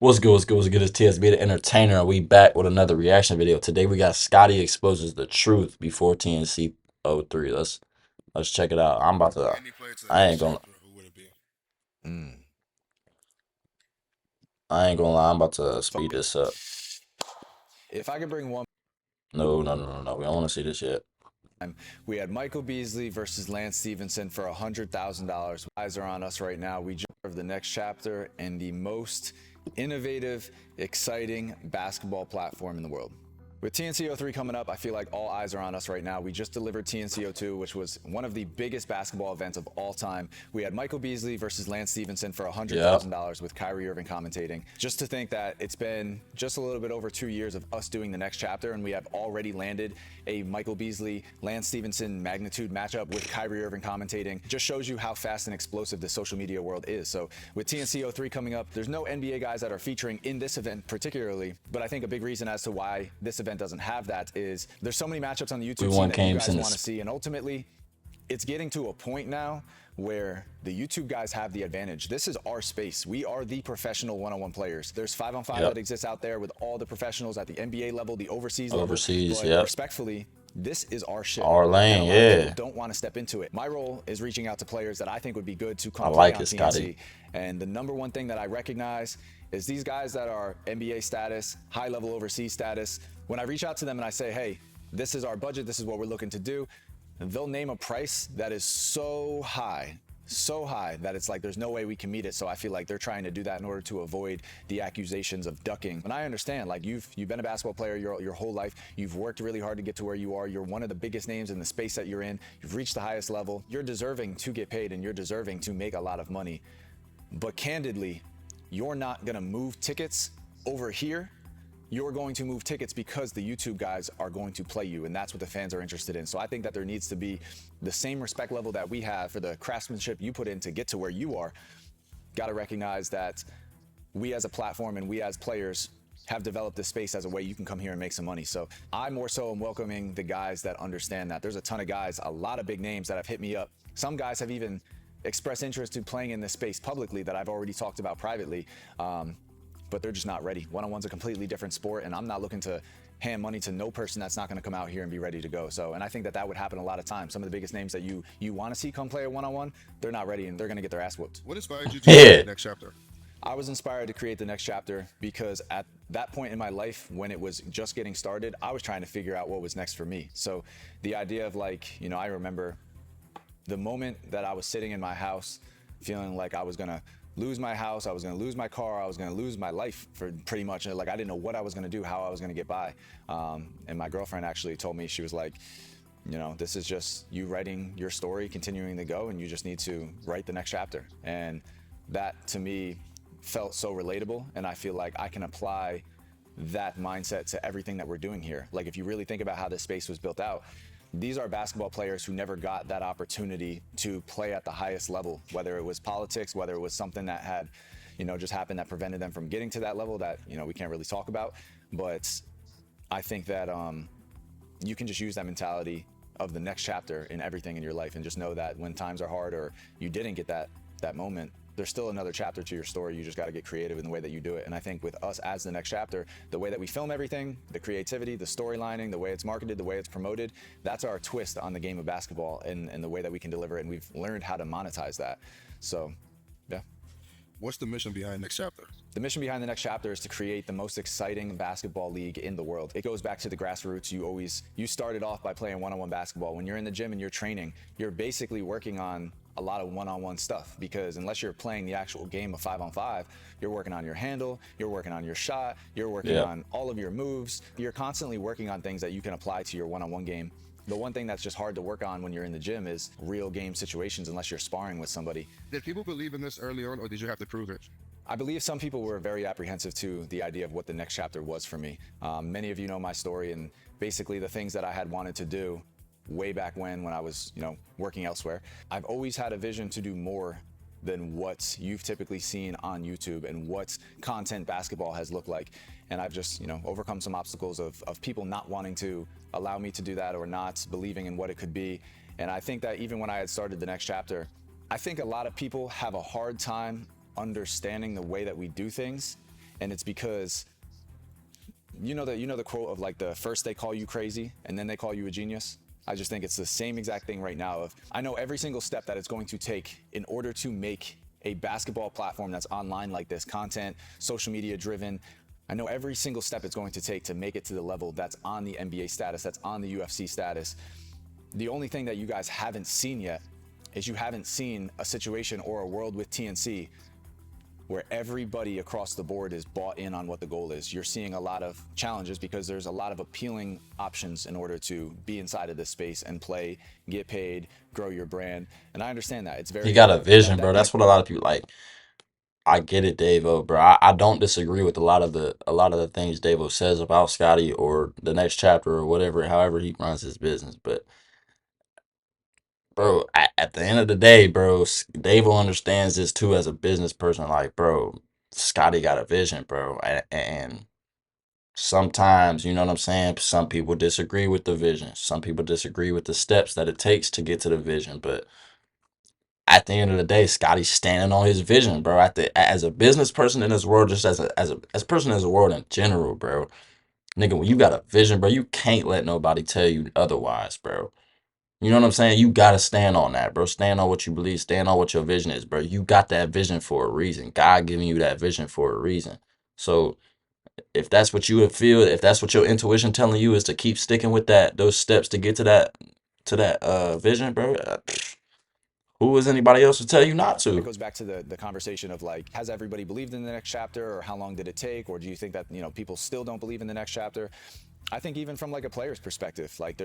What's good? What's good? What's good? It's TSB the Entertainer, and we back with another reaction video. Today we got Scotty exposes the truth before TNC 03. Let's check it out. I'm about to. Any player to the I next ain't gonna. chapter, who would it be? Mm. I ain't gonna lie. I'm about to speed this up. If I could bring one, No, no, no, no, no. We don't want to see this yet. we had Michael Beasley versus Lance Stevenson for $100,000. Eyes are on us right now. We deserve the next chapter and the most innovative, exciting basketball platform in the world. With TNC 03 coming up, I feel like all eyes are on us right now. We just delivered TNC 02, which was one of the biggest basketball events of all time. We had Michael Beasley versus Lance Stevenson for $100,000 with Kyrie Irving commentating. Just to think that it's been just a little bit over 2 years of us doing the next chapter, and we have already landed a Michael Beasley, Lance Stevenson magnitude matchup with Kyrie Irving commentating. Just shows you how fast and explosive the social media world is. So with TNC 03 coming up, there's no NBA guys that are featuring in this event particularly, but I think a big reason as to why this event doesn't have that is there's so many matchups on the YouTube scene that you guys want to see, and ultimately it's getting to a point now where the YouTube guys have the advantage. This is our space. We are the professional one-on-one players. There's 5-on-5 that exists out there with all the professionals at the NBA level, the overseas level. But respectfully, this is our shit. Our lane, yeah. Don't want to step into it. My role is reaching out to players that I think would be good to come play on TNC. Scotty. And the number one thing that I recognize is these guys that are NBA status, high-level overseas status. When I reach out to them and I say, hey, this is our budget, this is what we're looking to do, they'll name a price that is so high that it's like there's no way we can meet it. So I feel like they're trying to do that in order to avoid the accusations of ducking. And I understand, like you've been a basketball player your whole life. You've worked really hard to get to where you are. You're one of the biggest names in the space that you're in. You've reached the highest level. You're deserving to get paid and you're deserving to make a lot of money. But candidly, you're not gonna move tickets over here. You're going to move tickets because the YouTube guys are going to play you, and that's what the fans are interested in. So I think that there needs to be the same respect level that we have for the craftsmanship you put in to get to where you are. Got to recognize that we as a platform and we as players have developed this space as a way you can come here and make some money. So I more so am welcoming the guys that understand that. There's a ton of guys, a lot of big names that have hit me up. Some guys have even expressed interest in playing in this space publicly that I've already talked about privately. But they're just not ready. One-on-one's a completely different sport, and I'm not looking to hand money to no person that's not gonna come out here and be ready to go. So, and I think that would happen a lot of times. Some of the biggest names that you wanna see come play a one-on-one, they're not ready and they're gonna get their ass whooped. What inspired you to create the next chapter? I was inspired to create the next chapter because at that point in my life, when it was just getting started, I was trying to figure out what was next for me. So the idea of like, you know, I remember the moment that I was sitting in my house feeling like I was gonna lose my house, I was gonna lose my car, I was gonna lose my life for pretty much. Like I didn't know what I was gonna do, how I was gonna get by. And my girlfriend actually told me, she was like, you know, this is just you writing your story, continuing to go, and you just need to write the next chapter. And that to me felt so relatable, and I feel like I can apply that mindset to everything that we're doing here. Like if you really think about how this space was built out, these are basketball players who never got that opportunity to play at the highest level, whether it was politics, whether it was something that had, you know, just happened that prevented them from getting to that level that, you know, we can't really talk about. But I think that you can just use that mentality of the next chapter in everything in your life and just know that when times are hard or you didn't get that moment, there's still another chapter to your story. You just got to get creative in the way that you do it. And I think with us as the next chapter, the way that we film everything, the creativity, the storylining, the way it's marketed, the way it's promoted, that's our twist on the game of basketball and the way that we can deliver it. And we've learned how to monetize that. So, yeah. What's the mission behind next chapter? The mission behind the next chapter is to create the most exciting basketball league in the world. It goes back to the grassroots. You started off by playing one-on-one basketball. When you're in the gym and you're training, you're basically working on a lot of one-on-one stuff, because unless you're playing the actual game of 5-on-5, you're working on your handle, you're working on your shot, you're working on all of your moves. You're constantly working on things that you can apply to your one-on-one game. The one thing that's just hard to work on when you're in the gym is real game situations unless you're sparring with somebody. Did people believe in this early on, or did you have to prove it? I believe some people were very apprehensive to the idea of what the next chapter was for me. Many of you know my story and basically the things that I had wanted to do way back when I was, you know, working elsewhere. I've always had a vision to do more than what you've typically seen on YouTube and what content basketball has looked like. And I've just, you know, overcome some obstacles of people not wanting to allow me to do that or not believing in what it could be. And I think that even when I had started the next chapter, I think a lot of people have a hard time understanding the way that we do things And it's because you know the quote of like the first they call you crazy and then they call you a genius. I just think it's the same exact thing right now of I know every single step that it's going to take in order to make a basketball platform that's online like this, content, social media driven. I know every single step it's going to take to make it to the level that's on the NBA status, that's on the UFC status. The only thing that you guys haven't seen yet is you haven't seen a situation or a world with TNC where everybody across the board is bought in on what the goal is. You're seeing a lot of challenges because there's a lot of appealing options in order to be inside of this space and play, get paid, grow your brand. And I understand that. It's very You got a vision, bro. That's what a lot of people like. I get it, Davo, bro. I don't disagree with a lot of the things Davo says about Scotty or the next chapter or whatever, however he runs his business. But bro, at the end of the day, bro, Davo understands this too as a business person. Like, bro, Scotty got a vision, bro, and sometimes, you know what I'm saying? Some people disagree with the vision. Some people disagree with the steps that it takes to get to the vision. But at the end of the day, Scotty's standing on his vision, bro. As a business person in this world, just as a person in the world in general, bro. Nigga, when you got a vision, bro, you can't let nobody tell you otherwise, bro. You know what I'm saying? You gotta stand on that, bro. Stand on what you believe. Stand on what your vision is, bro. You got that vision for a reason. God giving you that vision for a reason. So if that's what you would feel, if that's what your intuition telling you is to keep sticking with those steps to get to that vision, bro. Who is anybody else to tell you not It to? goes back to the conversation of like, has everybody believed in the next chapter, or how long did it take, or do you think that people still don't believe in the next chapter? I think even from like a player's perspective, like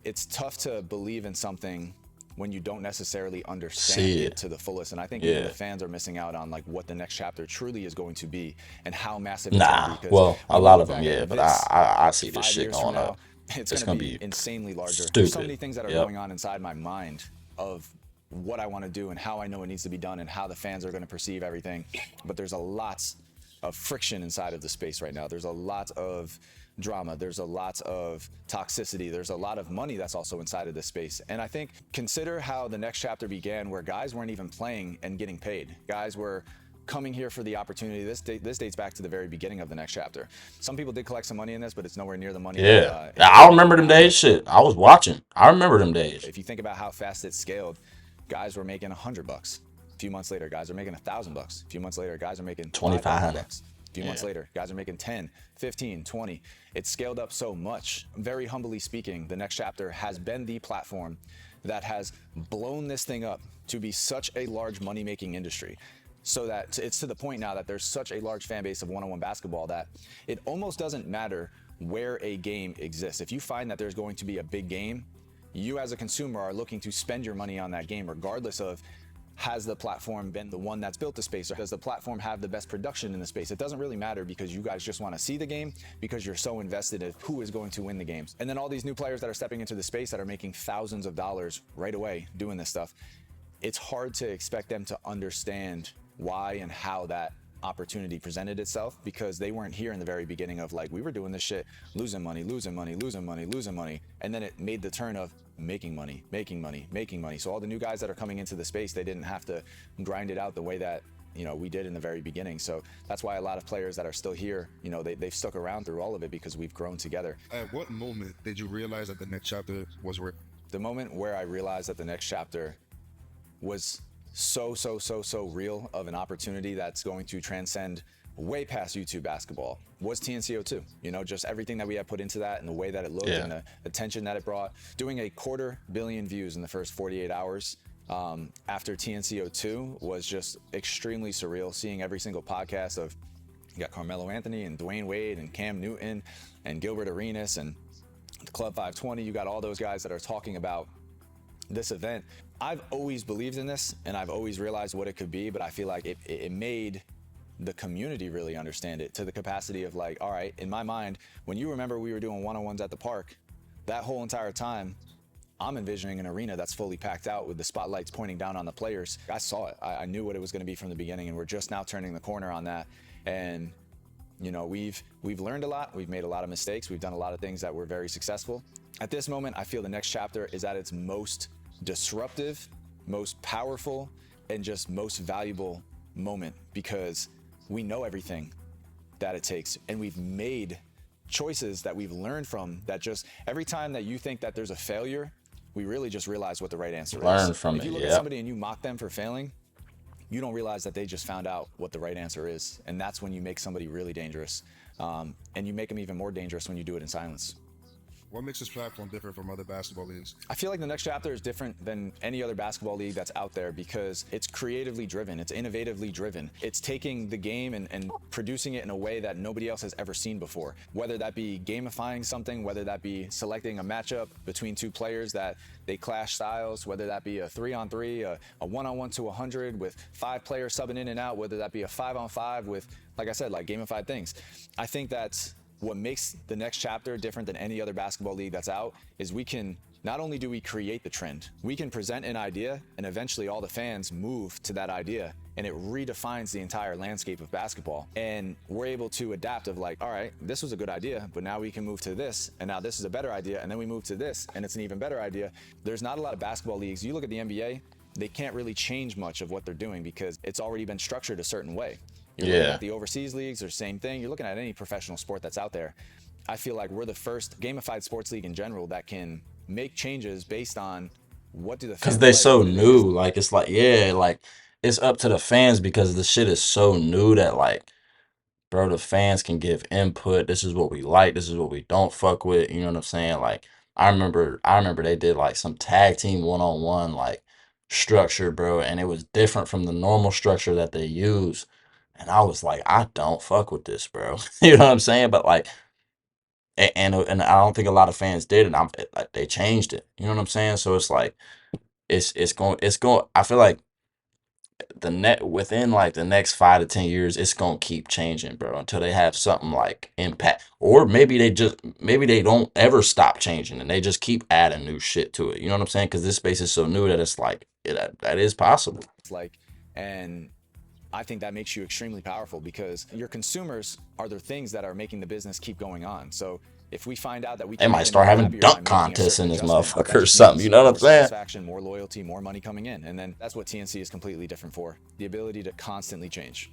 it's tough to believe in something when you don't necessarily understand it to the fullest. And I think even the fans are missing out on like what the next chapter truly is going to be and how massive it's going to be. Because well, a lot of them, but I see this 5 shit years from going now, up. it's going to be insanely larger. Stupid. There's so many things that are going on inside my mind of what I want to do and how I know it needs to be done and how the fans are going to perceive everything. But there's a lot of friction inside of the space right now. There's a lot of drama. There's a lot of toxicity. There's a lot of money that's also inside of this space. And I think consider how the next chapter began, where guys weren't even playing and getting paid. Guys were coming here for the opportunity. This dates back to the very beginning of the next chapter. Some people did collect some money in this, but it's nowhere near the money. I remember them days. Shit, I was watching. I remember them days. If you think about how fast it scaled, guys were making $100. A few months later, guys are making $1,000. A few months later, guys are making $2,500. A few months later, guys are making 10, 15, 20. It's scaled up so much. Very humbly speaking, the next chapter has been the platform that has blown this thing up to be such a large money-making industry. So that it's to the point now that there's such a large fan base of one-on-one basketball that it almost doesn't matter where a game exists. If you find that there's going to be a big game, you as a consumer are looking to spend your money on that game, regardless of has the platform been the one that's built the space, or does the platform have the best production in the space? It doesn't really matter, because you guys just want to see the game because you're so invested in who is going to win the games. And then all these new players that are stepping into the space that are making thousands of dollars right away doing this stuff, it's hard to expect them to understand why and how that opportunity presented itself, because they weren't here in the very beginning of like, we were doing this shit, losing money, and then it made the turn of making money. So all the new guys that are coming into the space, they didn't have to grind it out the way that we did in the very beginning. So that's why a lot of players that are still here, they've stuck around through all of it, because we've grown together. At what moment did you realize that the next chapter was real? The moment where I realized that the next chapter was so real of an opportunity that's going to transcend way past YouTube basketball was TNC02. Just everything that we had put into that and the way that it looked and the attention that it brought. Doing a 250 million views in the first 48 hours after TNC02 was just extremely surreal. Seeing every single podcast of, you got Carmelo Anthony and Dwayne Wade and Cam Newton and Gilbert Arenas and the Club 520. You got all those guys that are talking about this event. I've always believed in this, and I've always realized what it could be, but I feel like it made the community really understand it, to the capacity of like, all right, in my mind, when you remember we were doing one-on-ones at the park, that whole entire time, I'm envisioning an arena that's fully packed out with the spotlights pointing down on the players. I saw it. I knew what it was going to be from the beginning, and we're just now turning the corner on that. And we've learned a lot. We've made a lot of mistakes. We've done a lot of things that were very successful. At this moment, I feel the next chapter is at its most disruptive, most powerful, and just most valuable moment, because we know everything that it takes. And we've made choices that we've learned from that just every time that you think that there's a failure, we really just realize what the right answer is. Learn from If it, you look yeah. at somebody and you mock them for failing, you don't realize that they just found out what the right answer is. And that's when you make somebody really dangerous. And you make them even more dangerous when you do it in silence. What makes this platform different from other basketball leagues? I feel like the Next Chapter is different than any other basketball league that's out there because it's creatively driven, it's innovatively driven. It's taking the game and producing it in a way that nobody else has ever seen before. Whether that be gamifying something, whether that be selecting a matchup between two players that they clash styles, whether that be a 3-on-3, a 1-on-1 to 100 with 5 players subbing in and out, whether that be a 5-on-5 with, like I said, like gamified things. I think that's what makes the Next Chapter different than any other basketball league that's out is we can, not only do we create the trend, we can present an idea and eventually all the fans move to that idea and it redefines the entire landscape of basketball. And we're able to adapt of like, all right, this was a good idea, but now we can move to this and now this is a better idea and then we move to this and it's an even better idea. There's not a lot of basketball leagues. You look at the NBA, they can't really change much of what they're doing because it's already been structured a certain way. You're looking at the overseas leagues or same thing. You're looking at any professional sport that's out there. I feel like we're the first gamified sports league in general that can make changes based on what do the fans because they're like, so what it new. is. Like it's like, yeah, like it's up to the fans because the shit is so new that like, bro, the fans can give input. This is what we like. This is what we don't fuck with. You know what I'm saying? Like I remember they did like some tag team 1-on-1 like structure, bro, and it was different from the normal structure that they use. And I was like, I don't fuck with this, bro. You know what I'm saying? But like, and I don't think a lot of fans did, and like they changed it. You know what I'm saying? So it's like it's going. I feel like the net within like the next 5 to 10 years, it's gonna keep changing, bro, until they have something like impact, or maybe they don't ever stop changing and they just keep adding new shit to it. You know what I'm saying? Because this space is so new that it's like that is possible. Like, and I think that makes you extremely powerful because your consumers are the things that are making the business keep going on. So if we find out that we They can might make them start even having happier by dunk making a contests certain in this adjustment, that motherfucker or just something. means You know what I'm more saying? satisfaction, more loyalty, more money coming in. And then that's what TNC is completely different for, the ability to constantly change.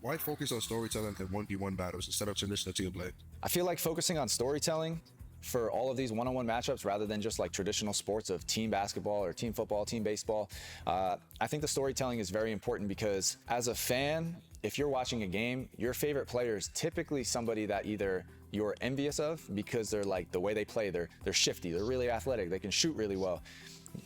Why focus on storytelling and 1v1 battles instead of traditional team play? I feel like focusing on storytelling for all of these one-on-one matchups rather than just like traditional sports of team basketball or team football, team baseball. I think the storytelling is very important because as a fan, if you're watching a game, your favorite player is typically somebody that either you're envious of because they're like the way they play, they're shifty, they're really athletic, they can shoot really well.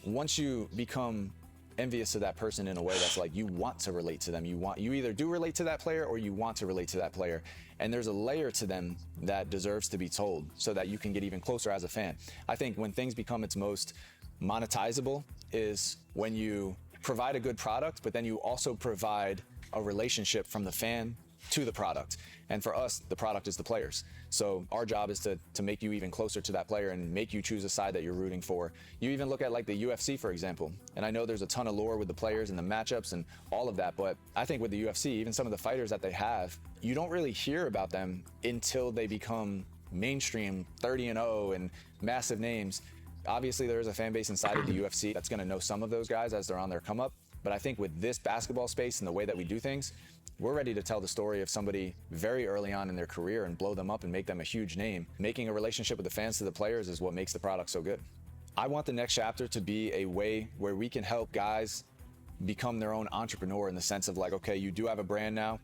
Once you become envious of that person in a way that's like you want to relate to them, you either do relate to that player or you want to relate to that player, and there's a layer to them that deserves to be told so that you can get even closer as a fan. I think when things become its most monetizable is when you provide a good product, but then you also provide a relationship from the fan to the product. And for us, the product is the players. So our job is to make you even closer to that player and make you choose a side that you're rooting for. You even look at like the UFC, for example, and I know there's a ton of lore with the players and the matchups and all of that, but I think with the UFC, even some of the fighters that they have, you don't really hear about them until they become mainstream 30-0 and massive names. Obviously, there is a fan base inside of the UFC that's going to know some of those guys as they're on their come up. But I think with this basketball space and the way that we do things, we're ready to tell the story of somebody very early on in their career and blow them up and make them a huge name. Making a relationship with the fans to the players is what makes the product so good. I want the Next Chapter to be a way where we can help guys become their own entrepreneur in the sense of like, okay, you do have a brand now.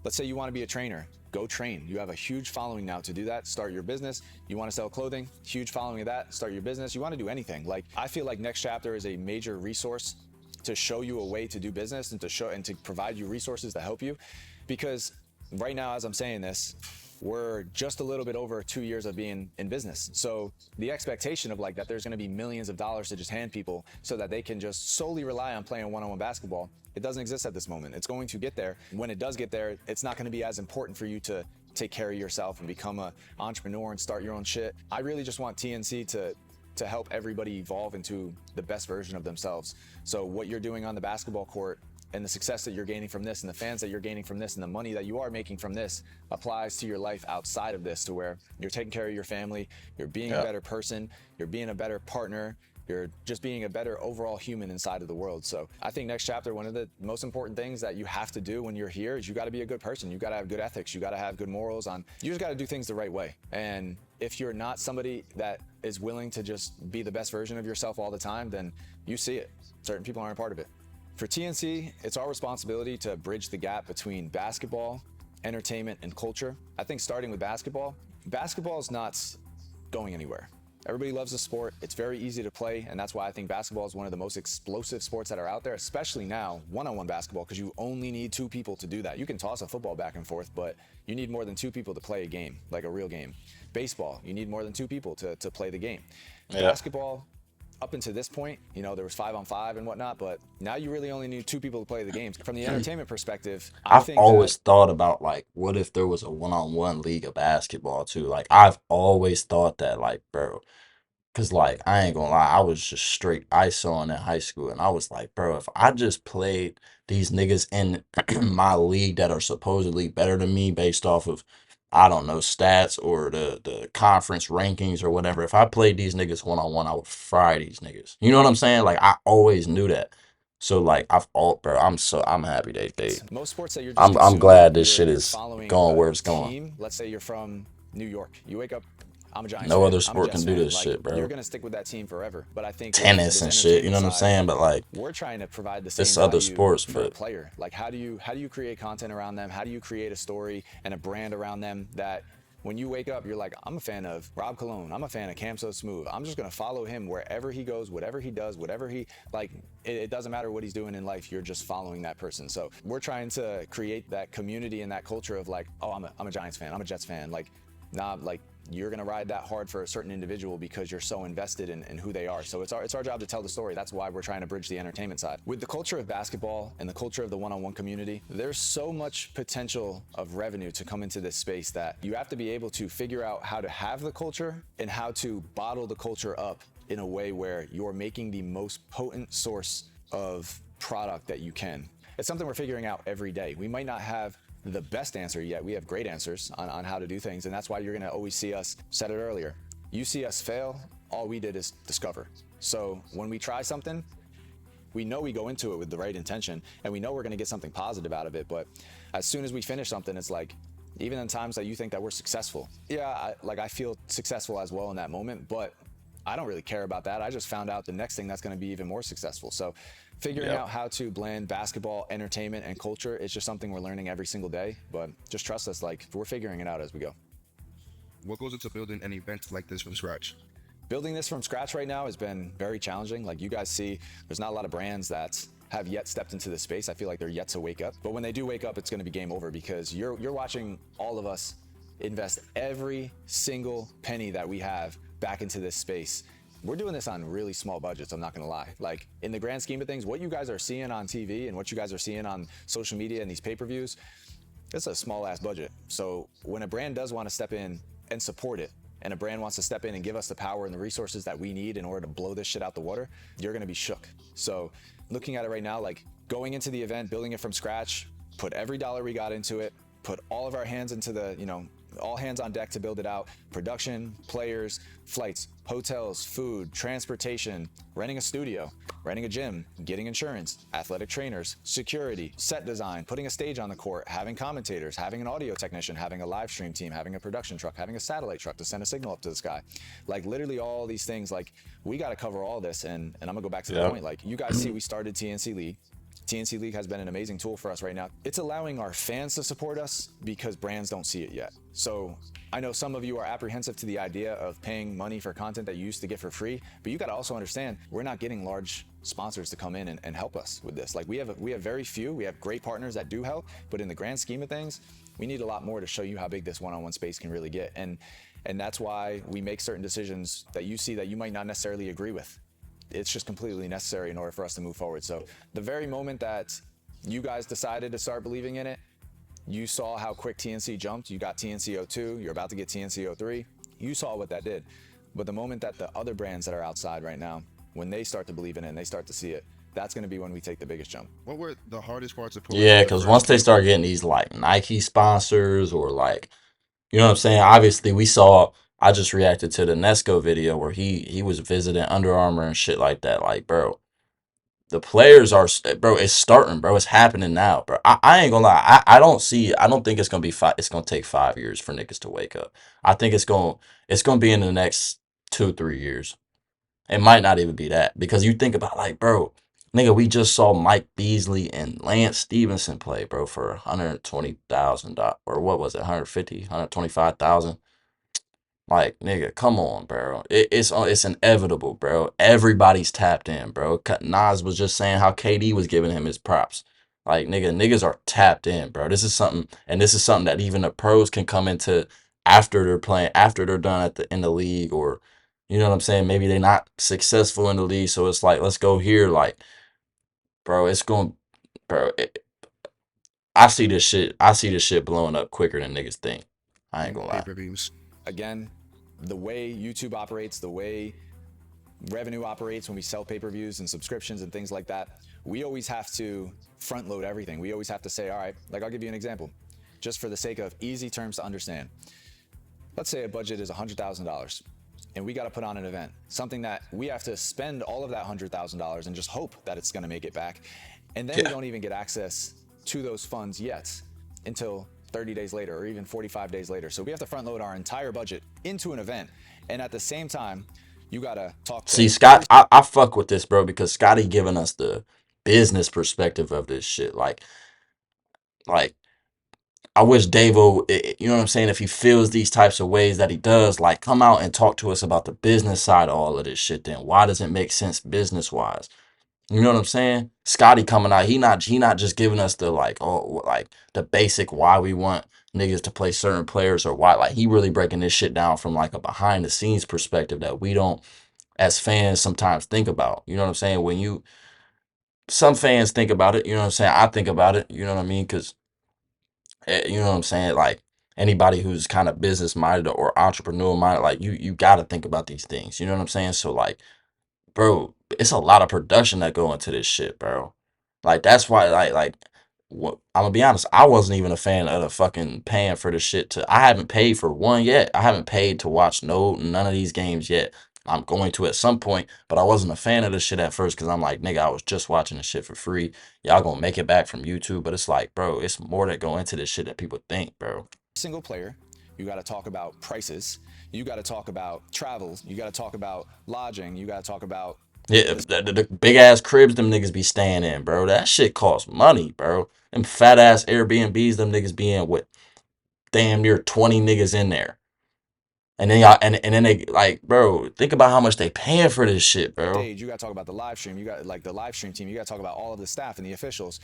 Let's say you want to be a trainer, go train. You have a huge following now to do that, start your business. You want to sell clothing, huge following of that, start your business. You want to do anything. Like, I feel like Next Chapter is a major resource to show you a way to do business and to provide you resources to help you. Because right now, as I'm saying this, we're just a little bit over 2 years of being in business. So the expectation of like that there's going to be millions of dollars to just hand people so that they can just solely rely on playing one-on-one basketball, it doesn't exist at this moment. It's going to get there. When it does get there, it's not going to be as important for you to take care of yourself and become an entrepreneur and start your own shit. I really just want TNC to help everybody evolve into the best version of themselves. So what you're doing on the basketball court and the success that you're gaining from this and the fans that you're gaining from this and the money that you are making from this applies to your life outside of this, to where you're taking care of your family, you're being a better person, you're being a better partner, You're just being a better overall human inside of the world. So I think next chapter, one of the most important things that you have to do when you're here is you got to be a good person. You got to have good ethics. You got to have good morals. You just got to do things the right way. And if you're not somebody that is willing to just be the best version of yourself all the time, then you see it. Certain people aren't a part of it. For TNC, it's our responsibility to bridge the gap between basketball, entertainment, and culture. I think starting with basketball is not going anywhere. Everybody loves the sport. It's very easy to play, and that's why I think basketball is one of the most explosive sports that are out there, especially now, one-on-one basketball, because you only need 2 people to do that. You can toss a football back and forth, but you need more than 2 people to play a game, like a real game. Baseball, you need more than 2 people to play the game. Yeah. Basketball, up until this point, there was 5-on-5 and whatnot, but now you really only need 2 people to play the games. From the entertainment perspective, I've always thought about, like, what if there was a one-on-one league of basketball too? Like, I've always thought that, like, bro, because, like, I ain't gonna lie, I was just straight ISOing in high school, and I was like, bro, if I just played these niggas in my league that are supposedly better than me based off of, I don't know, stats or the conference rankings or whatever, if I played these niggas one-on-one, I would fry these niggas. You know what I'm saying? Like, I always knew that. So, like, bro, I'm happy they most sports that you're just I'm glad this shit you're is following going where it's team. going. Let's say you're from New York. You wake up, I'm a Giants No fan. other I'm a sport Jets can do fan. this Like, shit, you're bro. gonna stick with that team forever. But I think with Tennis this and shit, you know what I'm entertainment saying? side, But, like, we're trying to provide the same it's other value sports, for a but player. Like, how do you create content around them? How do you create a story and a brand around them that when you wake up, you're like, I'm a fan of Rob Cologne. I'm a fan of Cam So Smooth. I'm just going to follow him wherever he goes, whatever he does, whatever he, like, it doesn't matter what he's doing in life. You're just following that person. So we're trying to create that community and that culture of like, oh, I'm a Giants fan. I'm a Jets fan. Like, nah, like, you're going to ride that hard for a certain individual because you're so invested in who they are. So it's our job to tell the story. That's why we're trying to bridge the entertainment side. With the culture of basketball and the culture of the one-on-one community, there's so much potential of revenue to come into this space that you have to be able to figure out how to have the culture and how to bottle the culture up in a way where you're making the most potent source of product that you can. It's something we're figuring out every day. We might not have the best answer yet. We have great answers on how to do things, and that's why you're gonna always see us, said it earlier, you see us fail, all we did is discover. So when we try something, we know we go into it with the right intention, and we know we're gonna get something positive out of it, but as soon as we finish something, it's like, even in times that you think that we're successful, yeah, I feel successful as well in that moment, but I don't really care about that. I just found out the next thing that's gonna be even more successful. So figuring out how to blend basketball, entertainment, and culture is just something we're learning every single day, but just trust us, like, we're figuring it out as we go. What goes into building an event like this from scratch? Building this from scratch right now has been very challenging. Like you guys see, there's not a lot of brands that have yet stepped into this space. I feel like they're yet to wake up. But when they do wake up, it's gonna be game over because you're watching all of us invest every single penny that we have back into this space. We're doing this on really small budgets, I'm not gonna lie. Like, in the grand scheme of things, what you guys are seeing on TV and what you guys are seeing on social media and these pay-per-views, it's a small ass budget. So when a brand does wanna step in and support it, and a brand wants to step in and give us the power and the resources that we need in order to blow this shit out the water, you're gonna be shook. So looking at it right now, like going into the event, building it from scratch, put every dollar we got into it, put all of our hands into the, all hands on deck to build it out. Production, players, flights, hotels, food, transportation, renting a studio, renting a gym, getting insurance, athletic trainers, security, set design, putting a stage on the court, having commentators, having an audio technician, having a live stream team, having a production truck, having a satellite truck to send a signal up to the sky. Like literally all these things, like we got to cover all this. And I'm gonna go back to the point, like you guys see we started TNC League. TNC League has been an amazing tool for us right now. It's allowing our fans to support us because brands don't see it yet. So I know some of you are apprehensive to the idea of paying money for content that you used to get for free, but you gotta also understand, we're not getting large sponsors to come in and help us with this. Like we have very few, we have great partners that do help, but in the grand scheme of things, we need a lot more to show you how big this one-on-one space can really get. And that's why we make certain decisions that you see that you might not necessarily agree with. It's just completely necessary in order for us to move forward. So the very moment that you guys decided to start believing in it, you saw how quick TNC jumped. You got TNC 02, you're about to get TNC 03. You saw what that did. But the moment that the other brands that are outside right now, when they start to believe in it and they start to see it, that's going to be when we take the biggest jump. What were the hardest parts to pull? Yeah, because once they start getting these like Nike sponsors or like, you know what I'm saying? Obviously, we saw. I just reacted to the Nesco video where he was visiting Under Armour and shit like that. Like, bro, the players are, bro, it's starting, bro. It's happening now, bro. I ain't gonna lie. I don't think it's gonna be it's gonna take 5 years for niggas to wake up. I think it's gonna be in the next 2, 3 years. It might not even be that because you think about like, bro, nigga, we just saw Mike Beasley and Lance Stevenson play, bro, for $120,000 or what was it, 150, 125,000. Like, nigga, come on, bro. It's inevitable, bro. Everybody's tapped in, bro. Nas was just saying how KD was giving him his props. Like, niggas are tapped in, bro. This is something that even the pros can come into after they're playing, after they're done in the league, or you know what I'm saying? Maybe they're not successful in the league, so it's like, let's go here, like, bro. It's going, bro. I see this shit blowing up quicker than niggas think. I ain't gonna lie. Pay-per-views. Again, the way YouTube operates, the way revenue operates when we sell pay-per-views and subscriptions and things like that, we always have to front load everything. We always have to say, all right, like I'll give you an example, just for the sake of easy terms to understand. Let's say a budget is $100,000 and we got to put on an event, something that we have to spend all of that $100,000 and just hope that it's going to make it back. And then we don't even get access to those funds yet until 30 days later or even 45 days later. So we have to front load our entire budget into an event. And at the same time, you got to talk to... See, Scott, I fuck with this, bro, because Scotty giving us the business perspective of this shit. Like, I wish Davo, you know what I'm saying, if he feels these types of ways that he does, like, come out and talk to us about the business side of all of this shit then. Why does it make sense business-wise? You know what I'm saying? Scotty coming out, he not just giving us the like, oh, like the basic why we want niggas to play certain players or why, like he really breaking this shit down from like a behind the scenes perspective that we don't as fans sometimes think about. You know what I'm saying? Some fans think about it, you know what I'm saying? I think about it, you know what I mean? Because, you know what I'm saying? Like anybody who's kind of business minded or entrepreneur minded, like you got to think about these things. You know what I'm saying? So like, bro, it's a lot of production that go into this shit, bro. Like that's why, I'm gonna be honest, I wasn't even a fan of the fucking paying for the shit. I haven't paid for one yet. I haven't paid to watch none of these games yet. I'm going to at some point, but I wasn't a fan of the shit at first because I'm like, nigga, I was just watching the shit for free. Y'all gonna make it back from YouTube, but it's like, bro, it's more that go into this shit than people think, bro. Single player, you got to talk about prices. You got to talk about travel. You got to talk about lodging. You got to talk about... Yeah, the big ass cribs them niggas be staying in, bro. That shit costs money, bro. Them fat ass Airbnbs them niggas be in with damn near 20 niggas in there. And then y'all and then they like, bro, think about how much they paying for this shit, bro. Stage, you got to talk about the live stream. You got like the live stream team. You got to talk about all of the staff and the officials.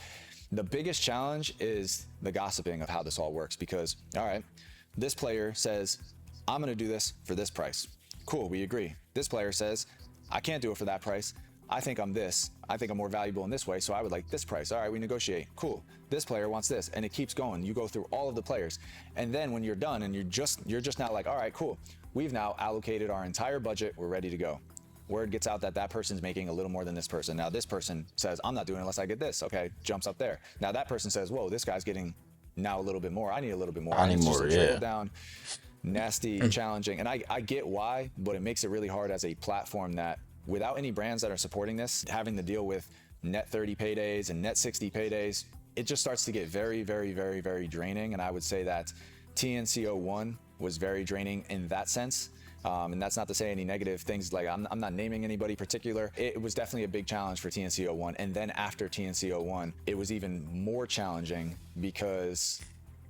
The biggest challenge is the gossiping of how this all works because, all right, this player says, I'm going to do this for this price. Cool, we agree. This player says, I can't do it for that price. I think I'm this. I think I'm more valuable in this way, so I would like this price. All right, we negotiate. Cool. This player wants this, and it keeps going. You go through all of the players, and then when you're done, and you're just now like, all right, cool. We've now allocated our entire budget. We're ready to go. Word gets out that that person's making a little more than this person. Now this person says, I'm not doing it unless I get this. Okay, jumps up there. Now that person says, whoa, this guy's getting now a little bit more. I need a little bit more. I need more, yeah. Trickle down, nasty, challenging, and I get why, but it makes it really hard as a platform that, without any brands that are supporting this, having to deal with net 30 paydays and net 60 paydays, it just starts to get very, very, very, very draining. And I would say that TNC 01 was very draining in that sense. And that's not to say any negative things, like I'm not naming anybody particular. It was definitely a big challenge for TNC 01. And then after TNC 01, it was even more challenging because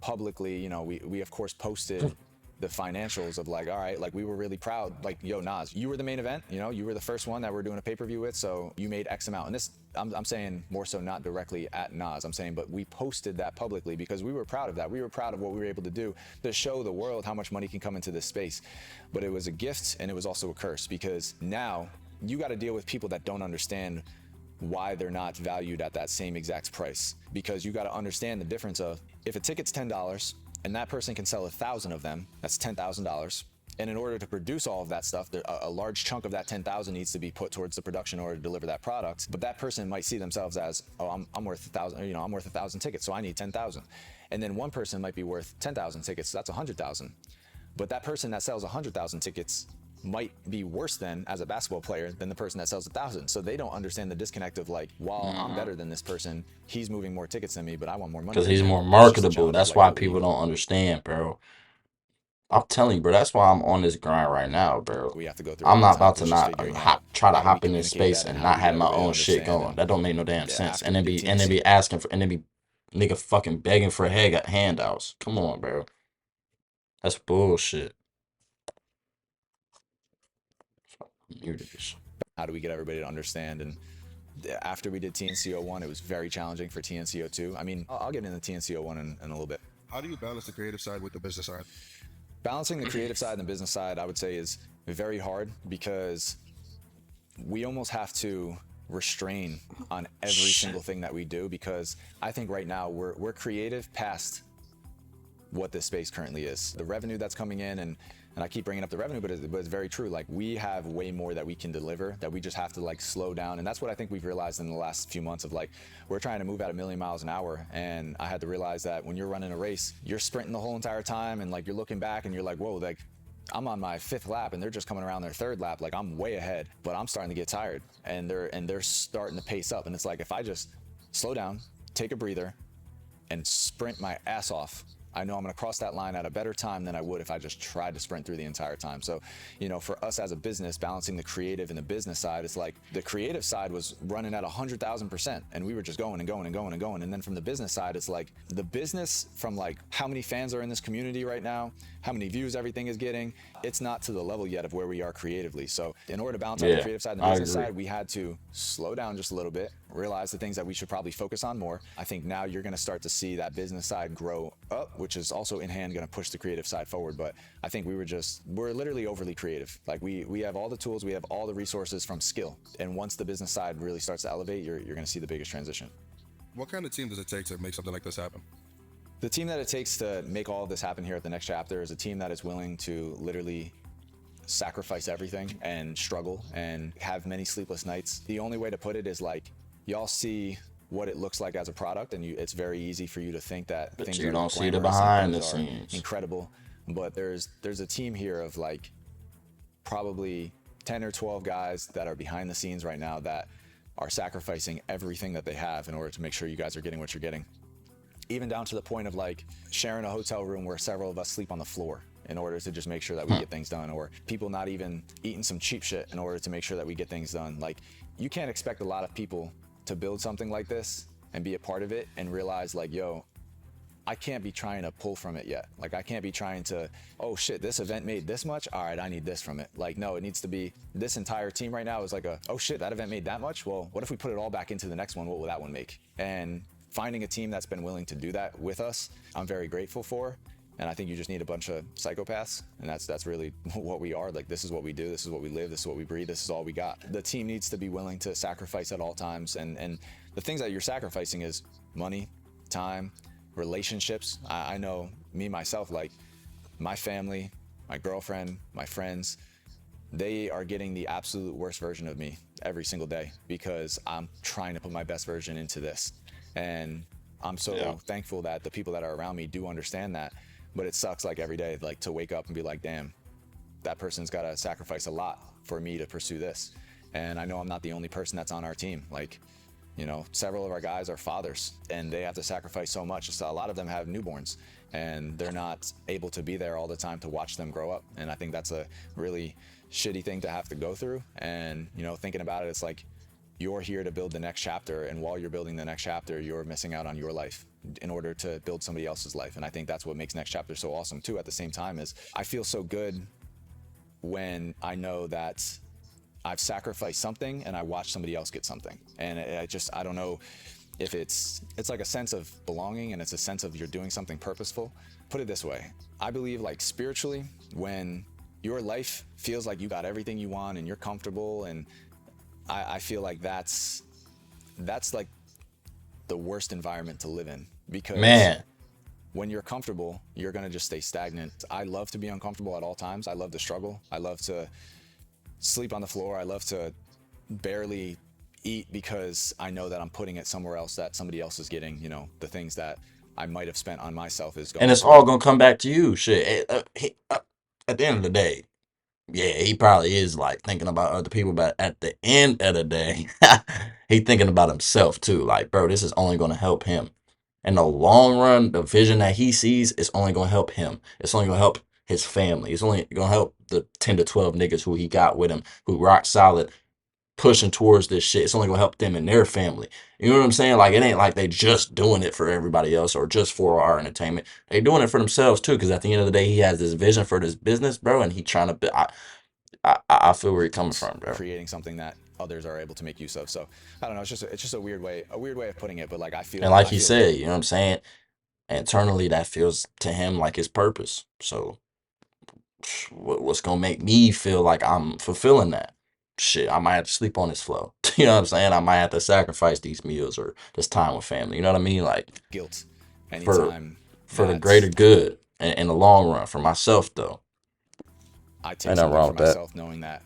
publicly, you know, we of course posted the financials of like, all right, like we were really proud, like, yo, Nas, you were the main event, you know, you were the first one that we're doing a pay-per-view with, so you made X amount. And this, I'm saying more so not directly at Nas, I'm saying, but we posted that publicly because we were proud of that. We were proud of what we were able to do to show the world how much money can come into this space. But it was a gift and it was also a curse because now you got to deal with people that don't understand why they're not valued at that same exact price. Because you got to understand the difference of, if a ticket's $10, and that person can sell 1,000 of them, that's $10,000. And in order to produce all of that stuff, a large chunk of that 10,000 needs to be put towards the production in order to deliver that product. But that person might see themselves as, oh, I'm worth 1,000, you know, I'm worth 1,000 tickets, so I need 10,000. And then one person might be worth 10,000 tickets, so that's 100,000. But that person that sells 100,000 tickets might be worse than, as a basketball player, than the person that sells 1,000. So they don't understand the disconnect of like, while I'm better than this person, he's moving more tickets than me, but I want more money. Because Than he's him. more It's just a marketable. challenge of That's like why how people we don't understand, bro. I'm telling you, bro. That's why I'm on this grind right now, bro. have to go through I'm all the not time. about to It's just not figuring out try to how do we hop in this communicate space that and and how do not we get have my everybody to own shit understand. going. And That don't make no damn sense. after And we then did be TNC, asking for, and then be nigga fucking begging for handouts. Come on, bro. That's bullshit. Muted this. how do we get everybody to understand? And after we did TNC 01, it was very challenging for TNC 02. I mean, I'll get into TNC 01 in a little bit. How do you balance the creative side with the business side? Balancing the creative side and the business side, I would say, is very hard because we almost have to restrain on every single thing that we do, because I think right now we're creative past what this space currently is. The revenue that's coming in, and I keep bringing up the revenue, but it's very true. Like, we have way more that we can deliver, that we just have to like slow down. And that's what I think we've realized in the last few months of like, we're trying to move at 1,000,000 miles an hour. And I had to realize that when you're running a race, you're sprinting the whole entire time. And like, you're looking back and you're like, whoa, like I'm on my 5th lap and they're just coming around their 3rd lap. Like, I'm way ahead, but I'm starting to get tired, and they're starting to pace up. And it's like, if I just slow down, take a breather, and sprint my ass off, I know I'm going to cross that line at a better time than I would if I just tried to sprint through the entire time. So, you know, for us as a business, balancing the creative and the business side, it's like the creative side was running at 100,000%, and we were just going and going and going and going. And then from the business side, it's like the business from like how many fans are in this community right now, how many views everything is getting. It's not to the level yet of where we are creatively. So in order to balance out the creative side and the business side, we had to slow down just a little bit, realize the things that we should probably focus on more. I think now you're going to start to see that business side grow up, which is also in hand going to push the creative side forward. But I think we're literally overly creative. Like, we have all the tools, we have all the resources from skill. And once the business side really starts to elevate, you're going to see the biggest transition. What kind of team does it take to make something like this happen? The team that it takes to make all of this happen here at the Next Chapter is a team that is willing to literally sacrifice everything and struggle and have many sleepless nights. The only way to put it is like, y'all see what it looks like as a product, and it's very easy for you to think that But things you are don't see the glamorous and behind the things are scenes. incredible. But there's a team here of like probably 10 or 12 guys that are behind the scenes right now that are sacrificing everything that they have in order to make sure you guys are getting what you're getting. Even down to the point of like sharing a hotel room where several of us sleep on the floor in order to just make sure that we get things done, or people not even eating some cheap shit in order to make sure that we get things done. Like, you can't expect a lot of people to build something like this and be a part of it and realize like, yo, I can't be trying to pull from it yet. Like, I can't be trying to, oh shit, this event made this much, all right, I need this from it. Like, no, it needs to be, this entire team right now is like oh shit, that event made that much? Well, what if we put it all back into the next one? What will that one make? And finding a team that's been willing to do that with us, I'm very grateful for. And I think you just need a bunch of psychopaths, and that's really what we are. Like, this is what we do, this is what we live, this is what we breathe, this is all we got. The team needs to be willing to sacrifice at all times, and the things that you're sacrificing is money, time, relationships. I know me, myself, like my family, my girlfriend, my friends, they are getting the absolute worst version of me every single day because I'm trying to put my best version into this. And I'm so thankful that the people that are around me do understand that. But it sucks like every day, like to wake up and be like, damn, that person's got to sacrifice a lot for me to pursue this. And I know I'm not the only person that's on our team. Like, you know, several of our guys are fathers and they have to sacrifice so much. So a lot of them have newborns and they're not able to be there all the time to watch them grow up. And I think that's a really shitty thing to have to go through. And, you know, thinking about it, it's like, you're here to build the next chapter, and while you're building the next chapter, you're missing out on your life in order to build somebody else's life. And I think that's what makes Next Chapter so awesome too. At the same time, is I feel so good when I know that I've sacrificed something and I watch somebody else get something. And I don't know if it's like a sense of belonging, and it's a sense of you're doing something purposeful. Put it this way, I believe like spiritually, when your life feels like you got everything you want and you're comfortable, and I feel like that's like the worst environment to live in, because when you're comfortable, you're gonna just stay stagnant. I love to be uncomfortable at all times. I love to struggle. I love to sleep on the floor. I love to barely eat because I know that I'm putting it somewhere else that somebody else is getting, you know, the things that I might have spent on myself is going. And it's all gonna come back to you. Shit. at the end of the day, yeah, he probably is like thinking about other people, but at the end of the day, he thinking about himself too. Like, bro, this is only gonna help him. In the long run, the vision that he sees is only gonna help him. It's only gonna help his family. It's only gonna help the 10 to 12 niggas who he got with him, who rock solid pushing towards this shit. It's only gonna help them and their family. You know what I'm saying? Like, it ain't like they just doing it for everybody else or just for our entertainment. They doing it for themselves too. Because at the end of the day, he has this vision for this business, bro, and he trying to. I feel where you're coming from, bro. Creating something that others are able to make use of. So I don't know. It's just a weird way of putting it. But like And like I he feel said, you know what I'm saying? Internally, that feels to him like his purpose. So, what's gonna make me feel like I'm fulfilling that? Shit, I might have to sleep on this flow. You know what I'm saying? I might have to sacrifice these meals or this time with family. You know what I mean? Like, guilt for anytime for the that greater good in the long run for myself though. I take Ain't nothing something wrong for with that. myself, knowing that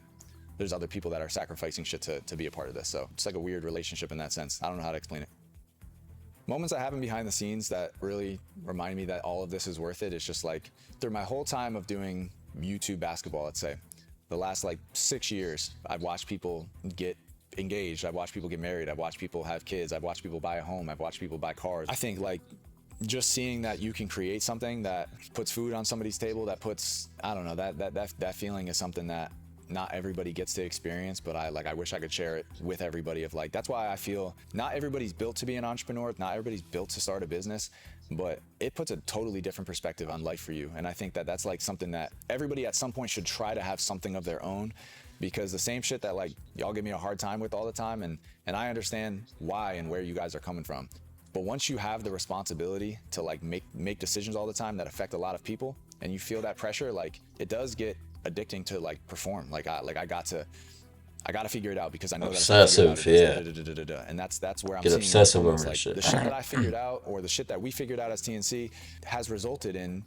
there's other people that are sacrificing shit to be a part of this. So it's like a weird relationship in that sense. I don't know how to explain it. Moments that happen behind the scenes that really remind me that all of this is worth it. It's just like through my whole time of doing YouTube basketball, let's say, the last like 6 years, I've watched people get engaged. I've watched people get married. I've watched people have kids. I've watched people buy a home. I've watched people buy cars. I think like just seeing that you can create something that puts food on somebody's table, that puts, I don't know, that feeling is something that not everybody gets to experience, but I wish I could share it with everybody. Of like, that's why I feel not everybody's built to be an entrepreneur, not everybody's built to start a business, but it puts a totally different perspective on life for you. And I think that that's like something that everybody at some point should try to have something of their own, because the same shit that like y'all give me a hard time with all the time, and I understand why and where you guys are coming from. But once you have the responsibility to like make decisions all the time that affect a lot of people, and you feel that pressure, like it does get addicting to like perform. Like I got to figure it out, because I know that if I figure it out, Obsessive, it does yeah. and that's where I'm Get seeing like obsessive over almost this like shit. the shit that I figured out, or the shit that we figured out as TNC, has resulted in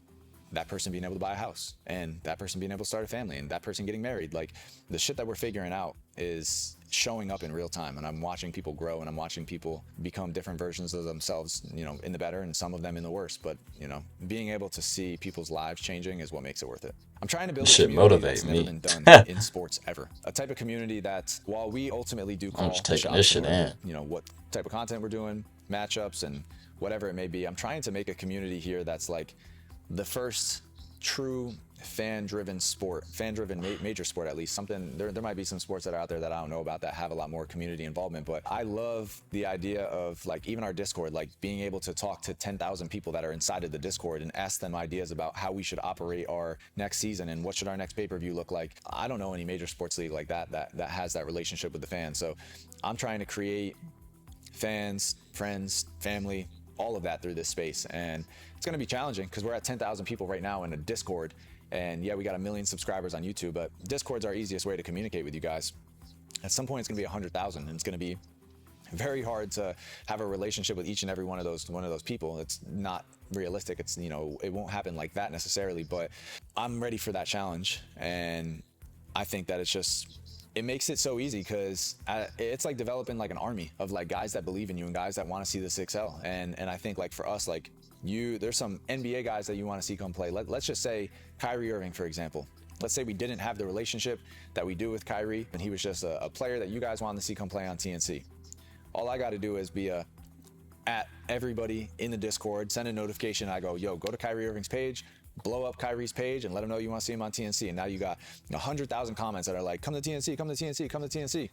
that person being able to buy a house, and that person being able to start a family, and that person getting married. Like the shit that we're figuring out is showing up in real time, and I'm watching people grow, and I'm watching people become different versions of themselves, you know, in the better and some of them in the worse. But you know, being able to see people's lives changing is what makes it worth it. I'm trying to build This a shit community that's motivate never me. been done I'm in sports ever. A type of community that, while we ultimately do call just the taking this shots in shit order in. to, you know, what type of content we're doing, matchups, and whatever it may be, I'm trying to make a community here that's like the first true fan-driven sport, major sport, at least. Something, there might be some sports that are out there that I don't know about that have a lot more community involvement, but I love the idea of like even our Discord, like being able to talk to 10,000 people that are inside of the Discord and ask them ideas about how we should operate our next season and what should our next pay-per-view look like. I don't know any major sports league like that has that relationship with the fans. So I'm trying to create fans, friends, family, all of that through this space. And it's going to be challenging because we're at 10,000 people right now in a Discord. And yeah, we got 1 million subscribers on YouTube, but Discord's our easiest way to communicate with you guys. At some point, it's going to be 100,000, and it's going to be very hard to have a relationship with each and every one of those people. It's not realistic. It's, you know, it won't happen like that necessarily, but I'm ready for that challenge. And I think that it's just, it makes it so easy because it's like developing like an army of like guys that believe in you and guys that want to see this excel. And I think like for us, like there's some NBA guys that you want to see come play. Let's just say Kyrie Irving, for example. Let's say we didn't have the relationship that we do with Kyrie, and he was just a player that you guys wanted to see come play on TNC. All I got to do is be at everybody in the Discord, send a notification. I go, yo, go to Kyrie Irving's page, blow up Kyrie's page, and let him know you want to see him on TNC. And now you got 100,000 comments that are like, come to TNC, come to TNC, come to TNC.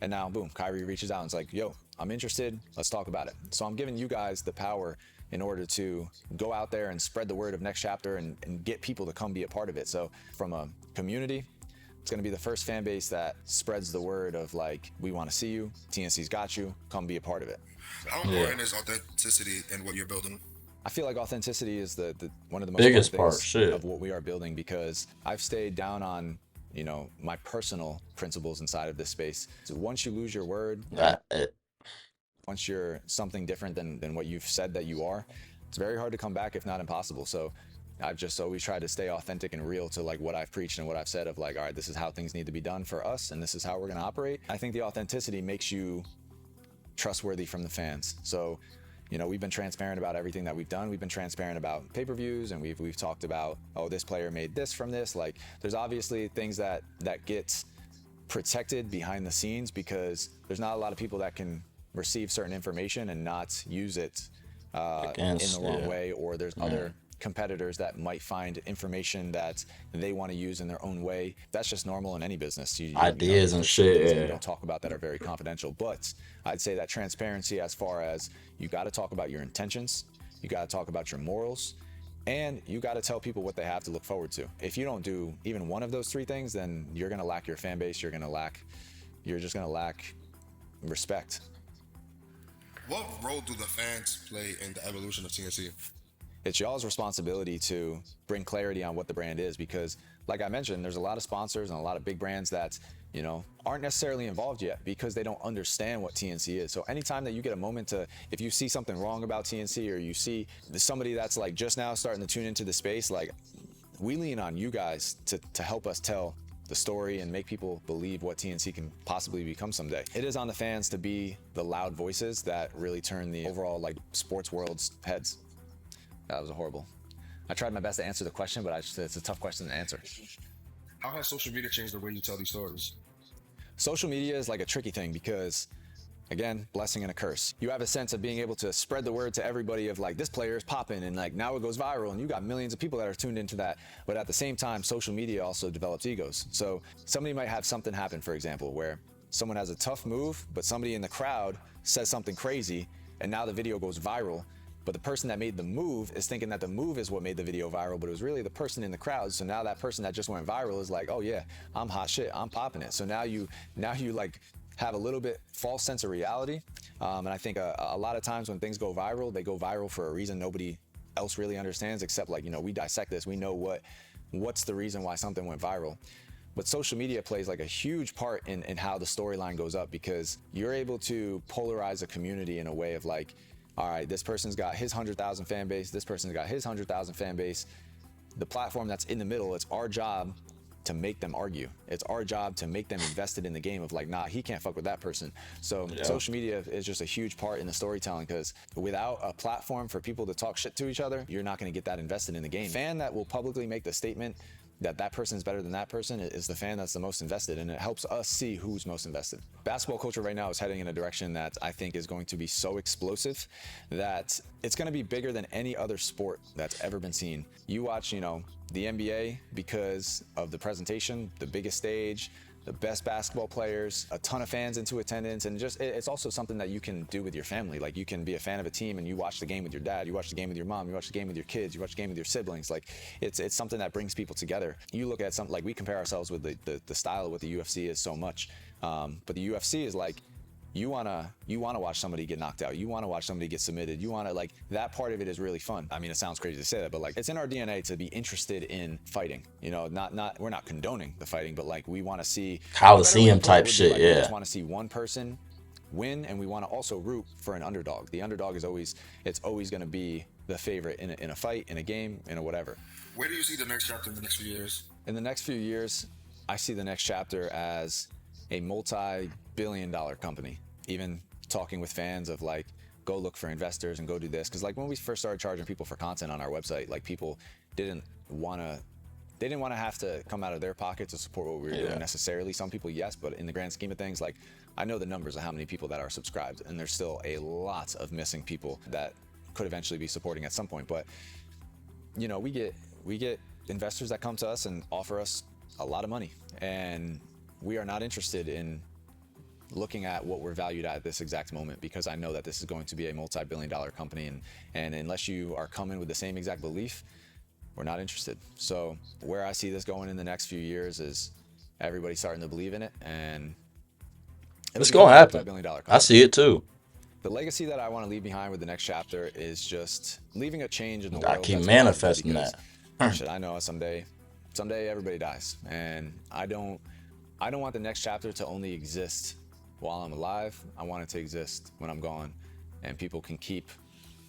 And now, boom, Kyrie reaches out and it's like, yo, I'm interested. Let's talk about it. So I'm giving you guys the power in order to go out there and spread the word of Next Chapter and get people to come be a part of it. So from a community, it's going to be the first fan base that spreads the word of like, we want to see you, TNC's got you, come be a part of it. How important is authenticity in what you're building? I feel like authenticity is the one of the most Biggest important part, things shit. of what we are building, because I've stayed down on, you know, my personal principles inside of this space. So once you lose your word, once you're something different than what you've said that you are, it's very hard to come back, if not impossible. So I've just always tried to stay authentic and real to like what I've preached and what I've said of like, all right, this is how things need to be done for us, and this is how we're going to operate. I think the authenticity makes you trustworthy from the fans. So You know, we've been transparent about everything that we've done. We've been transparent about pay-per-views, and we've talked about, oh, this player made this from this. Like, there's obviously things that get protected behind the scenes because there's not a lot of people that can receive certain information and not use it in the wrong way, or there's other competitors that might find information that they want to use in their own way. That's just normal in any business. Ideas and there's shit. Things that you don't talk about that are very confidential. But I'd say that transparency, as far as you got to talk about your intentions, you got to talk about your morals, and you got to tell people what they have to look forward to. If you don't do even one of those three things, then you're going to lack your fan base. You're just going to lack respect. What role do the fans play in the evolution of TNC? It's y'all's responsibility to bring clarity on what the brand is, because like I mentioned, there's a lot of sponsors and a lot of big brands that, you know, aren't necessarily involved yet because they don't understand what TNC is. So anytime that you get a moment to, if you see something wrong about TNC, or you see somebody that's like just now starting to tune into the space, like, we lean on you guys to help us tell the story and make people believe what TNC can possibly become someday. It is on the fans to be the loud voices that really turn the overall like sports world's heads. That was horrible. I tried my best to answer the question, but it's a tough question to answer. How has social media changed the way you tell these stories? Social media is like a tricky thing because, again, blessing and a curse. You have a sense of being able to spread the word to everybody of like, this player is popping, and like now it goes viral, and you got millions of people that are tuned into that. But at the same time, social media also develops egos. So somebody might have something happen, for example, where someone has a tough move, but somebody in the crowd says something crazy, and now the video goes viral. But the person that made the move is thinking that the move is what made the video viral, but it was really the person in the crowd. So now that person that just went viral is like, oh yeah, I'm hot shit, I'm popping it. So now you like have a little bit false sense of reality. And I think a lot of times when things go viral, they go viral for a reason nobody else really understands, except like, you know, we dissect this, we know what's the reason why something went viral. But social media plays like a huge part in how the storyline goes up, because you're able to polarize a community in a way of like, all right, this person's got his 100,000 fan base, this person's got his 100,000 fan base. The platform that's in the middle, it's our job to make them argue. It's our job to make them invested in the game of like, nah, he can't fuck with that person. So social media is just a huge part in the storytelling, because without a platform for people to talk shit to each other, you're not gonna get that invested in the game. Fan that will publicly make the statement that person is better than that person is the fan that's the most invested, and it helps us see who's most invested. Basketball culture right now is heading in a direction that I think is going to be so explosive that it's going to be bigger than any other sport that's ever been seen. You watch, you know, the NBA because of the presentation, the biggest stage, the best basketball players, a ton of fans into attendance, and just it's also something that you can do with your family. Like, you can be a fan of a team and you watch the game with your dad, you watch the game with your mom, you watch the game with your kids, you watch the game with your siblings. Like, it's something that brings people together. You look at something like, we compare ourselves with the style of what the UFC is so much, but the UFC is like, you wanna watch somebody get knocked out. You wanna watch somebody get submitted. You wanna, like, that part of it is really fun. I mean, it sounds crazy to say that, but like, it's in our DNA to be interested in fighting. You know, we're not condoning the fighting, but like, we wanna see Coliseum type shit. Like, yeah. We just wanna see one person win, and we wanna also root for an underdog. The underdog is always gonna be the favorite in a fight, in a game, in a whatever. Where do you see the next chapter in the next few years? In the next few years, I see the next chapter as a multi-billion-dollar company. Even talking with fans of like, go look for investors and go do this. Because like, when we first started charging people for content on our website, like, people didn't want to have to come out of their pocket to support what we were doing necessarily. Some people, yes, but in the grand scheme of things, like, I know the numbers of how many people that are subscribed, and there's still a lot of missing people that could eventually be supporting at some point. But, you know, we get investors that come to us and offer us a lot of money, and we are not interested in looking at what we're valued at this exact moment, because I know that this is going to be a multi-billion-dollar company, and unless you are coming with the same exact belief, we're not interested. So where I see this going in the next few years is everybody starting to believe in it, and it's gonna happen. Multi-billion-dollar I see it too. The legacy that I want to leave behind with the next chapter is just leaving a change in the world. I keep manifesting that. Shit, I know someday everybody dies, and I don't want the next chapter to only exist while I'm alive. I want it to exist when I'm gone, and people can keep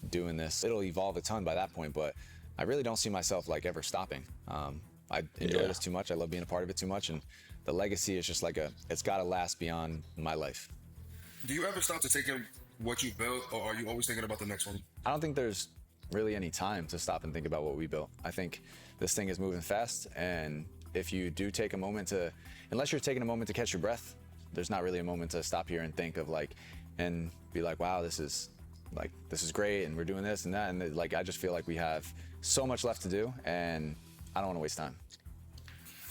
doing this. It'll evolve a ton by that point, but I really don't see myself like ever stopping. I enjoy this too much. I love being a part of it too much, and the legacy is just like it's got to last beyond my life. Do you ever start to take in what you built, or are you always thinking about the next one? I don't think there's really any time to stop and think about what we built. I think this thing is moving fast, and if you do take a moment to, unless you're taking a moment to catch your breath, there's not really a moment to stop here and think of like, and be like, wow, this is great, and we're doing this and that, and like I just feel like we have so much left to do, and I don't want to waste time.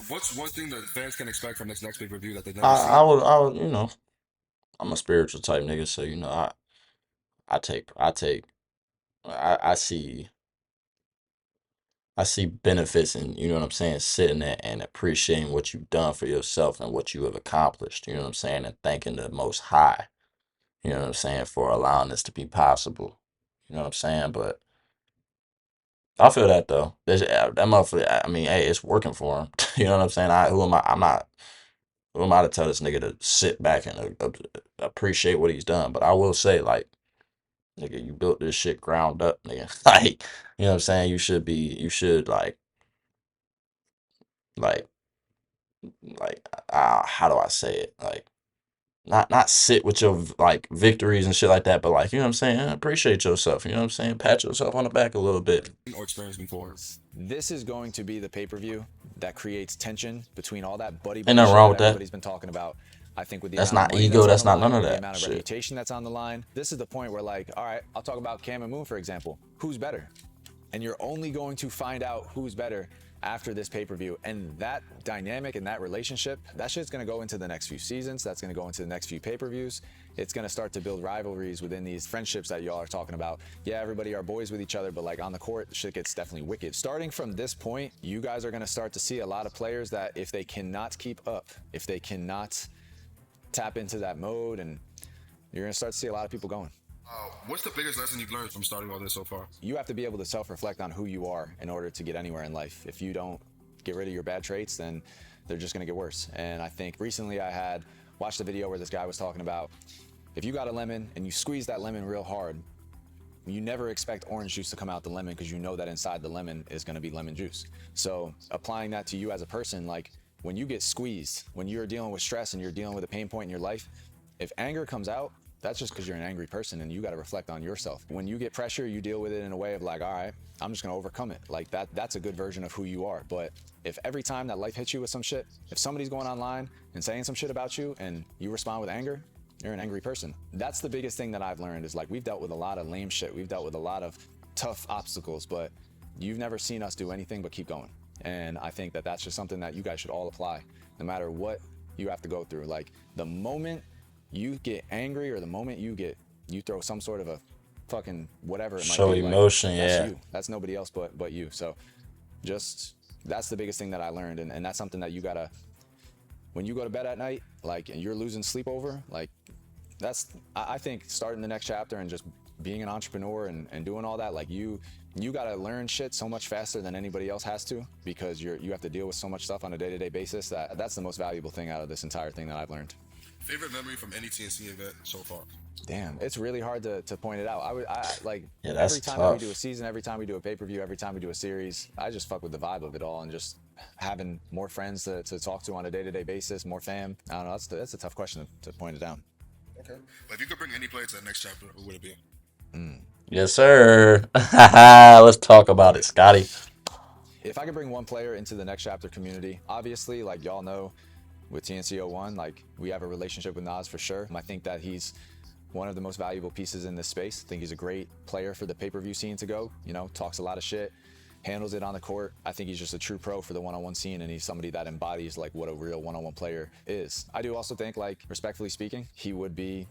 What's one thing that fans can expect from this next pay-per-view that they've never I seen? I would, you know, I'm a spiritual type nigga, so you know, I I see benefits in, you know what I'm saying, sitting there and appreciating what you've done for yourself and what you have accomplished, you know what I'm saying, and thanking the Most High, you know what I'm saying, for allowing this to be possible. You know what I'm saying? But I feel that though. That motherfucker, I mean, hey, it's working for him. You know what I'm saying? Who am I? I'm not. Who am I to tell this nigga to sit back and appreciate what he's done? But I will say, like, nigga, you built this shit ground up, nigga. Like, you know what I'm saying? You should like, how do I say it? Like, not sit with your like victories and shit like that, but like, you know what I'm saying? Appreciate yourself. You know what I'm saying? Pat yourself on the back a little bit. Or experience before? This is going to be the pay-per-view that creates tension between all that buddy Ain't buddy nothing shit wrong that with that. everybody's been talking about. I think with the That's amount of not money ego. that's on That's the not none line, of with the that amount of shit. reputation that's on the line, this is the point where like, all right, I'll talk about Cam and Moon, for example. Who's better? And you're only going to find out who's better after this pay-per-view. And that dynamic and that relationship, that shit's gonna go into the next few seasons. That's gonna go into the next few pay-per-views. It's gonna start to build rivalries within these friendships that y'all are talking about. Yeah, everybody are boys with each other, but like on the court, shit gets definitely wicked. Starting from this point, you guys are gonna start to see a lot of players that if they cannot keep up, if they cannot tap into that mode, and you're gonna start to see a lot of people going. What's the biggest lesson you've learned from starting all this so far? You have to be able to self-reflect on who you are in order to get anywhere in life. If you don't get rid of your bad traits, then they're just gonna get worse. And I think recently I had watched a video where this guy was talking about if you got a lemon and you squeeze that lemon real hard, you never expect orange juice to come out the lemon because you know that inside the lemon is gonna be lemon juice. So applying that to you as a person, like when you get squeezed, when you're dealing with stress and you're dealing with a pain point in your life, if anger comes out, that's just because you're an angry person and you got to reflect on yourself. When you get pressure, you deal with it in a way of like, all right, I'm just going to overcome it. Like that's a good version of who you are. But if every time that life hits you with some shit, if somebody's going online and saying some shit about you and you respond with anger, you're an angry person. That's the biggest thing that I've learned is like we've dealt with a lot of lame shit. We've dealt with a lot of tough obstacles, but you've never seen us do anything but keep going. And I think that that's just something that you guys should all apply no matter what you have to go through. Like the moment you get angry or the moment you throw some sort of a fucking whatever it might Show be, emotion, like, that's yeah. you. That's nobody else but you. So just that's the biggest thing that I learned, and that's something that you gotta when you go to bed at night, like and you're losing sleep over, like that's I think starting the next chapter and just being an entrepreneur and doing all that, like you gotta learn shit so much faster than anybody else has to because you have to deal with so much stuff on a day-to-day basis that's the most valuable thing out of this entire thing that I've learned. Favorite memory from any TNC event so far? Damn, it's really hard to point it out. I like Yeah, that's every time that we do a tough. season, every time we do a pay-per-view, every time we do a series, I just fuck with the vibe of it all and just having more friends to talk to on a day-to-day basis, more fam. I don't know, that's a tough question to point it down. Okay. But if you could bring any player to the next chapter, who would it be? Yes, sir. Let's talk about it, Scotty. If I could bring one player into the next chapter community, obviously, like y'all know, with TNC01, like we have a relationship with NAS for sure. I think that he's one of the most valuable pieces in this space. I think he's a great player for the pay-per-view scene to go, you know, talks a lot of shit, handles it on the court. I think he's just a true pro for the one-on-one scene, and he's somebody that embodies like what a real one-on-one player is. I do also think, like, respectfully speaking, he would be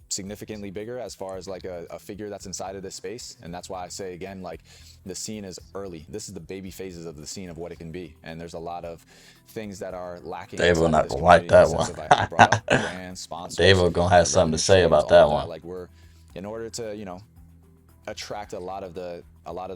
significantly bigger as far as like a figure that's inside of this space, and that's why I say again, like the scene is early. This is the baby phases of the scene of what it can be, and there's a lot of things that are lacking. Dave will inside not of this gonna like community in that the sense one. of, like, you brought up brands, sponsors, Dave will gonna have something to revenue say streams, about all that of one. Like we're in order to, you know, attract a lot of the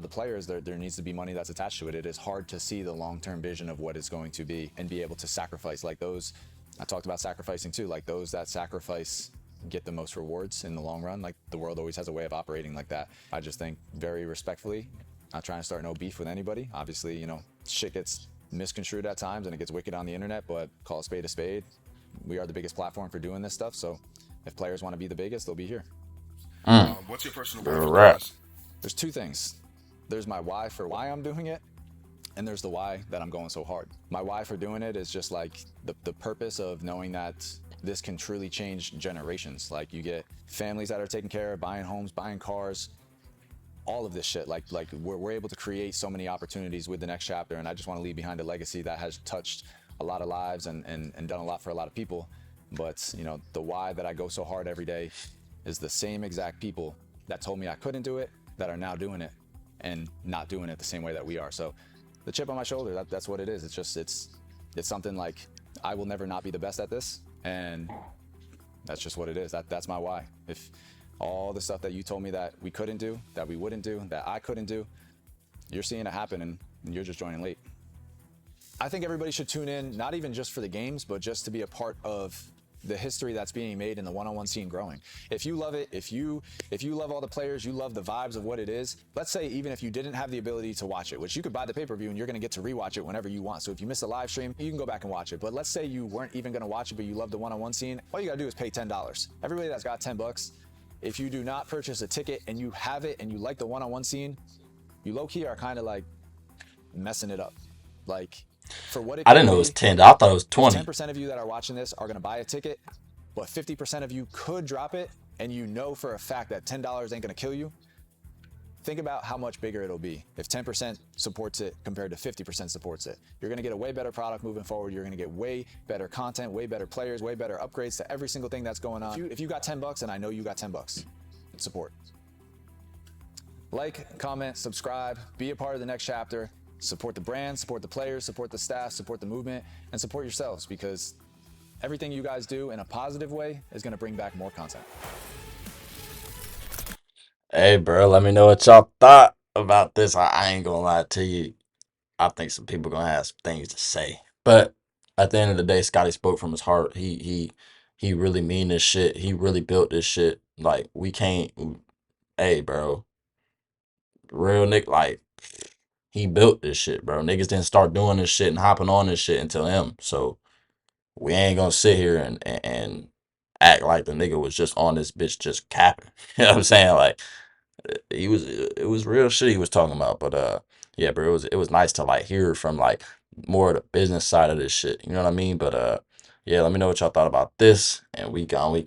players, there needs to be money that's attached to it. It is hard to see the long-term vision of what it's going to be and be able to sacrifice. Like those, I talked about sacrificing too, like those that sacrifice get the most rewards in the long run. Like the world always has a way of operating like that. I just think very respectfully, not trying to start no beef with anybody. Obviously, you know, shit gets misconstrued at times and it gets wicked on the internet, but call a spade a spade. We are the biggest platform for doing this stuff. So If players want to be the biggest, they'll be here. What's your personal why Real for rap. NAS? There's two things. There's my why for why I'm doing it, and there's the why that I'm going so hard. My why for doing it is just like the purpose of knowing that this can truly change generations. Like you get families that are taken care of, buying homes, buying cars, all of this shit. Like we're able to create so many opportunities with the next chapter, and I just want to leave behind a legacy that has touched a lot of lives and done a lot for a lot of people. But you know, the why that I go so hard every day is the same exact people that told me I couldn't do it that are now doing it and not doing it the same way that we are. So the chip on my shoulder, that's what it is. It's just it's something like I will never not be the best at this, and that's just what it is. That's my why. If all the stuff that you told me that we couldn't do, that we wouldn't do, that I couldn't do, you're seeing it happen and you're just joining late. I think everybody should tune in, not even just for the games, but just to be a part of the history that's being made in the one-on-one scene growing. If you love it, if you love all the players, you love the vibes of what it is. Let's say even if you didn't have the ability to watch it, which you could buy the pay-per-view and you're gonna get to rewatch it whenever you want. So if you miss a live stream, you can go back and watch it. But let's say you weren't even gonna watch it, but you love the one-on-one scene, all you gotta do is pay $10. Everybody that's got $10, if you do not purchase a ticket and you have it and you like the one-on-one scene, you low-key are kind of like messing it up. Like, for what it I could didn't know it was be, 10. I thought it was 20. 10% of you that are watching this are gonna buy a ticket, but 50% of you could drop it, and you know for a fact that $10 ain't gonna kill you. Think about how much bigger it'll be if 10% supports it compared to 50% supports it. You're gonna get a way better product moving forward. You're gonna get way better content, way better players, way better upgrades to every single thing that's going on. If you got $10, and I know you got $10, support. Like, comment, subscribe, be a part of the next chapter. Support the brand, support the players, support the staff, support the movement, and support yourselves, because everything you guys do in a positive way is going to bring back more content. Hey, bro, let me know what y'all thought about this. I ain't gonna lie to you. I think some people gonna have some things to say. But at the end of the day, Scotty spoke from his heart. He really mean this shit. He really built this shit. Like, we can't. Hey, bro, real Nick. Like, he built this shit, bro. Niggas didn't start doing this shit and hopping on this shit until him. So we ain't gonna sit here and act like the nigga was just on this bitch just capping. You know what I'm saying? Like, it was real shit he was talking about. But yeah, bro, it was nice to like hear from like more of the business side of this shit. You know what I mean? But yeah, let me know what y'all thought about this. And we gone.